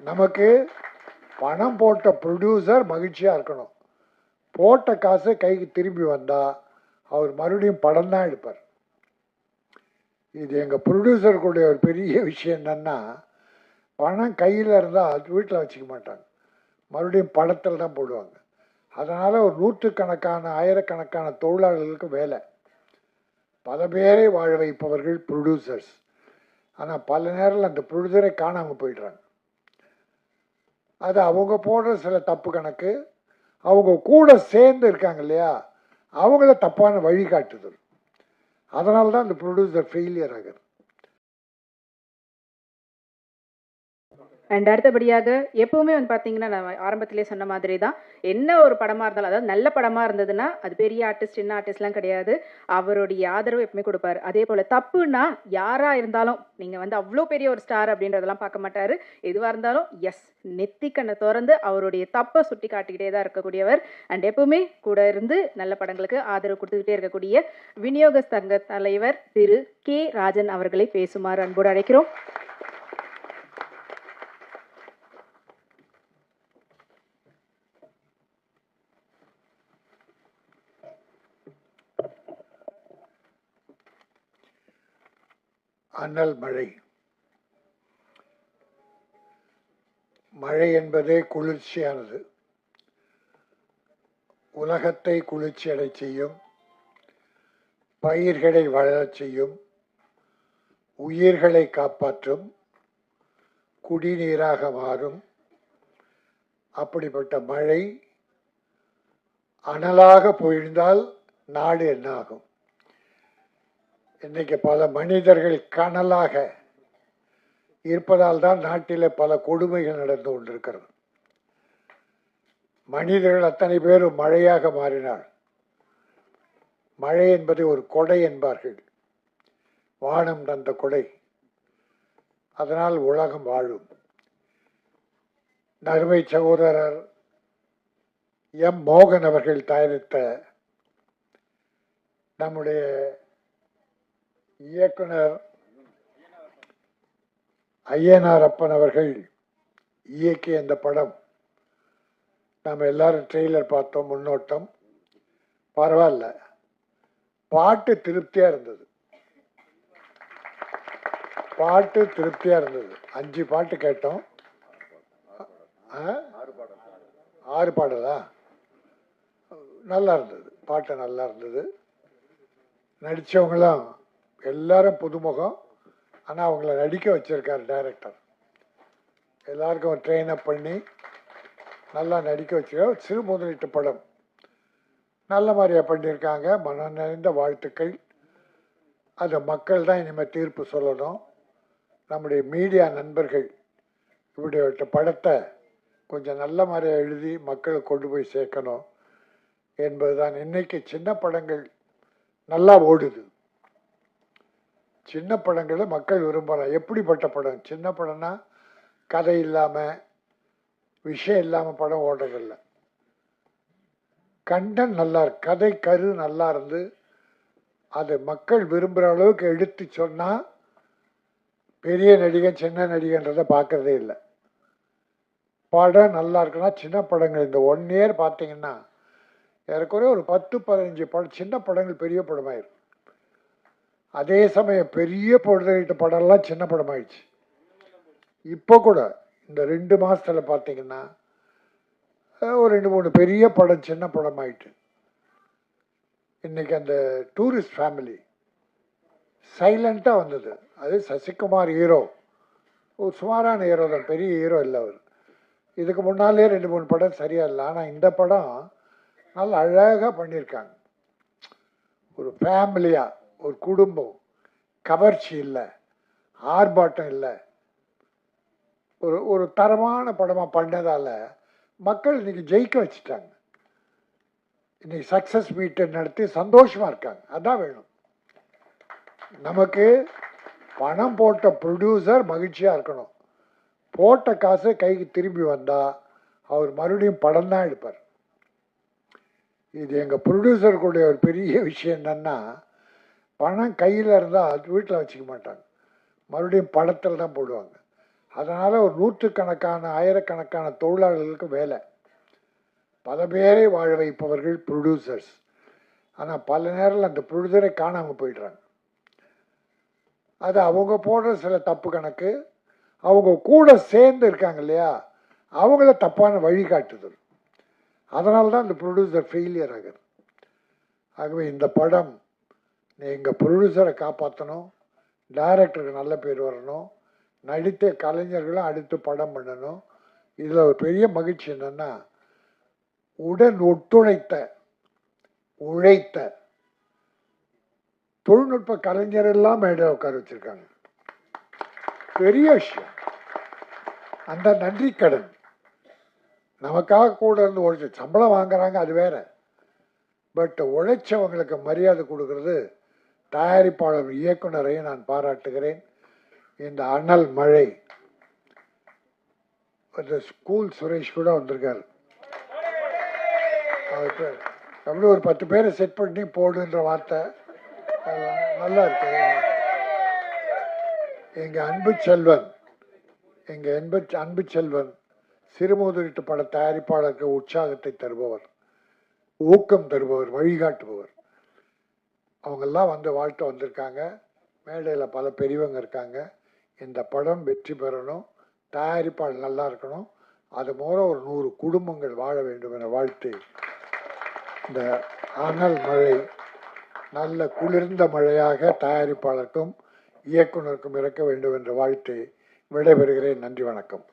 நமக்கு பணம் போட்ட ப்ரொடியூசர் மகிழ்ச்சியாக இருக்கணும். போட்ட காசு கைக்கு திரும்பி வந்தால் அவர் மறுபடியும் படம் தான் எடுப்பார். இது எங்கள் ப்ரொடியூசருக்குடைய ஒரு பெரிய விஷயம் என்னென்னா, பணம் கையில் இருந்தால் அது வீட்டில் வச்சுக்க மாட்டாங்க, மறுபடியும் படத்தில் தான் போடுவாங்க. அதனால் ஒரு நூற்றுக்கணக்கான ஆயிரக்கணக்கான தொழிலாளர்களுக்கு வேலை, பல பேரை வாழ வைப்பவர்கள் ப்ரொடியூசர்ஸ். ஆனால் பல நேரத்தில் அந்த ப்ரொடியூசரை காணாமல் போயிடுறாங்க. அது அவங்க போடுற சில தப்பு கணக்கு, அவங்க கூட சேர்ந்து இருக்காங்க இல்லையா, அவங்கள தப்பான வழிகாட்டுதல். அதனால தான் அந்த ப்ரொடியூசர் ஃபெயிலியர் ஆகுது. அண்ட் அடுத்தபடியாக எப்பவுமே வந்து பார்த்தீங்கன்னா, நான் ஆரம்பத்திலே சொன்ன மாதிரி தான், என்ன ஒரு படமாக இருந்தாலும், அதாவது நல்ல படமாக இருந்ததுன்னா அது பெரிய ஆர்டிஸ்ட் சின்ன ஆர்டிஸ்ட்லாம் கிடையாது, அவருடைய ஆதரவு எப்பவுமே கொடுப்பாரு. அதே போல் தப்புன்னா யாராக இருந்தாலும், நீங்கள் வந்து அவ்வளோ பெரிய ஒரு ஸ்டார் அப்படின்றதெல்லாம் பார்க்க மாட்டார். எதுவாக இருந்தாலும் எஸ் நெத்திக்கண்ணை திறந்து அவருடைய தப்பை சுட்டி காட்டிக்கிட்டே தான் இருக்கக்கூடியவர். அண்ட் எப்பவுமே கூட இருந்து நல்ல படங்களுக்கு ஆதரவு கொடுத்துக்கிட்டே இருக்கக்கூடிய விநியோக சங்க தலைவர் திரு கே ராஜன் அவர்களை பேசுமாறு அன்போடு அழைக்கிறோம். அனல் மழை. மழை என்பதே குளிர்ச்சியானது, உலகத்தை குளிர்ச்சியடை செய்யும், பயிர்களை வளரச் செய்யும், உயிர்களை காப்பாற்றும், குடிநீராக மாறும். அப்படிப்பட்ட மழை அனலாக பொழிந்தால் நாடு என்ன ஆகும்? இன்னைக்கு பல மனிதர்கள் கனலாக இருப்பதால் தான் நாட்டில் பல கொடுமைகள் நடந்து கொண்டிருக்கிறது. மனிதர்கள் அத்தனை பேரும் மழையாக மாறினார். மழை என்பதை ஒரு கொடை என்பார்கள், வானம் தந்த கொடை. அதனால் உலகம் வாழும். நறுமை சகோதரர் எம் மோகன் அவர்கள் தயாரித்த நம்முடைய இயக்குனர் ஐயனார் அப்பன் அவர்கள் இயக்கிய இந்த படம், நாம் எல்லாரும் ட்ரெய்லர் பார்த்தோம், முன்னோட்டம் பரவாயில்ல, பாட்டு திருப்தியாக இருந்தது. பாட்டு திருப்தியாக இருந்தது. 5 பாட்டு கேட்டோம். 6 பாடலா? நல்லா இருந்தது, பாட்டு நல்லா இருந்தது. நடித்தவங்களும் எல்லாரும் புதுமுகம், ஆனால் அவங்கள நடிக்க வச்சிருக்காரு டைரக்டர். எல்லாருக்கும் ட்ரெயின் அப் பண்ணி நல்லா நடிக்க வச்சிருக்காரு. சிறு முதலீட்டு படம் நல்ல மாதிரியாக பண்ணியிருக்காங்க. மனம் நிறைந்த வாழ்த்துக்கள். அது மக்கள் தான் இனிமேல் தீர்ப்பு சொல்லணும். நம்முடைய மீடியா நண்பர்கள் இப்படிப்பட்ட படத்தை கொஞ்சம் நல்ல மாதிரியாக எழுதி மக்களுக்கு கொண்டு போய் சேர்க்கணும் என்பதுதான். இன்னைக்கு சின்ன படங்கள் நல்லா ஓடுது. சின்ன படங்களை மக்கள் விரும்பலாம். எப்படிப்பட்ட படம்? சின்ன படம்னா கதை இல்லாமல் விஷயம் இல்லாமல் படம் ஓடுறதில்லை. கண்டன் நல்லா இருக்கு, கதை கரு நல்லா இருந்து அதை மக்கள் விரும்புகிற அளவுக்கு எடுத்து சொன்னால் பெரிய நடிகன் சின்ன நடிகன்றதை பார்க்கறதே இல்லை. படம் நல்லா இருக்குன்னா சின்ன படங்கள் இந்த 1 year பார்த்தீங்கன்னா ஏறக்குறைய ஒரு 10-15 படம் சின்ன படங்கள் பெரிய படமாயிருக்கு. அதே சமயம் பெரிய பொழுதுகிட்ட படம்லாம் சின்ன படமாயிடுச்சு. இப்போ கூட இந்த 2 மாதத்தில் பார்த்தீங்கன்னா ஒரு 2-3 பெரிய படம் சின்ன படமாயிட்டு. இன்னைக்கு அந்த டூரிஸ்ட் ஃபேமிலி சைலண்ட்டாக வந்தது. அது சசிகுமார் ஹீரோ, ஒரு சுமாரான ஹீரோ தான், பெரிய ஹீரோ இல்லை அவர். இதுக்கு முன்னாலே 2-3 படம் சரியாக இல்லை. ஆனால் இந்த படம் நல்லா அழகாக பண்ணியிருக்காங்க. ஒரு ஃபேமிலியாக, ஒரு குடும்பம், கவர்ச்சி இல்லை, ஆர்ப்பாட்டம் இல்லை, ஒரு தரமான படமாக பண்ணதால் மக்கள் இன்னைக்கு ஜெயிக்க வச்சுட்டாங்க. இன்னைக்கு சக்ஸஸ் மீட்டை நடத்தி சந்தோஷமாக இருக்காங்க. அதான் வேணும் நமக்கு. பணம் போட்ட ப்ரொடியூசர் மகிழ்ச்சியாக இருக்கணும். போட்ட காசு கைக்கு திரும்பி வந்தால் அவர் மறுபடியும் படம் தான் எடுப்பார். இது எங்கள் ப்ரொடியூசருக்குடைய ஒரு பெரிய விஷயம் என்னென்னா, பணம் கையில் இருந்தால் அது வீட்டில் வச்சுக்க மாட்டாங்க, மறுபடியும் படத்தில் தான் போடுவாங்க. அதனால் ஒரு நூற்றுக்கணக்கான ஆயிரக்கணக்கான தொழிலாளர்களுக்கு வேலை, பல பேரை வாழ வைப்பவர்கள் ப்ரொடியூசர்ஸ். ஆனால் பல நேரத்தில் அந்த ப்ரொடியூசரை காணாமல் போயிடுறாங்க. அது அவங்க போடுற சில தப்பு கணக்கு, அவங்க கூட சேர்ந்து இருக்காங்க இல்லையா, அவங்கள தப்பான வழிகாட்டுதல், அதனால தான் இந்த ப்ரொடியூசர் ஃபெயிலியர் ஆகுது. ஆகவே இந்த படம் எங்கள் ப்ரொடியூசரை காப்பாற்றணும், டைரக்டருக்கு நல்ல பேர் வரணும், நடித்த கலைஞர்களும் அடுத்து படம் பண்ணணும். இதில் ஒரு பெரிய மகிழ்ச்சி என்னென்னா, உடன் ஒத்துழைத்த உழைத்த தொழில்நுட்ப கலைஞர் எல்லாம் மேடையில் உட்கார வச்சிருக்காங்க. பெரிய விஷயம். அந்த நன்றி கடன் நமக்காக கூட இருந்து உழைச்சி சம்பளம் வாங்குறாங்க, அது வேற. பட் உழைச்சவங்களுக்கு மரியாதை கொடுக்கறது தயாரிப்பாளர் இயக்குனரையும் நான் பாராட்டுகிறேன். இந்த அனல் மழை, ஸ்கூல் சுரேஷ் கூட வந்திருக்காரு. அப்படி ஒரு 10 பேரை செட் பண்ணி போடுன்ற வார்த்தை நல்லா இருக்கு. எங்க அன்பு செல்வன் சிறுமுதலீட்டு பட தயாரிப்பாளருக்கு உற்சாகத்தை தருபவர், ஊக்கம் தருபவர், வழிகாட்டுபவர். அவங்கெல்லாம் வந்து வாழ்த்து வந்திருக்காங்க. மேடையில் பல பெரியவங்க இருக்காங்க. இந்த படம் வெற்றி பெறணும், தயாரிப்பாளர் நல்லா இருக்கணும், அது மூலம் ஒரு 100 குடும்பங்கள் வாழ வேண்டும் என வாழ்த்து, இந்த அனல் மழை நல்ல குளிர்ந்த மழையாக தயாரிப்பாளருக்கும் இயக்குனருக்கும் இருக்க வேண்டும் என்ற வாழ்த்து விடைபெறுகிறேன். நன்றி, வணக்கம்.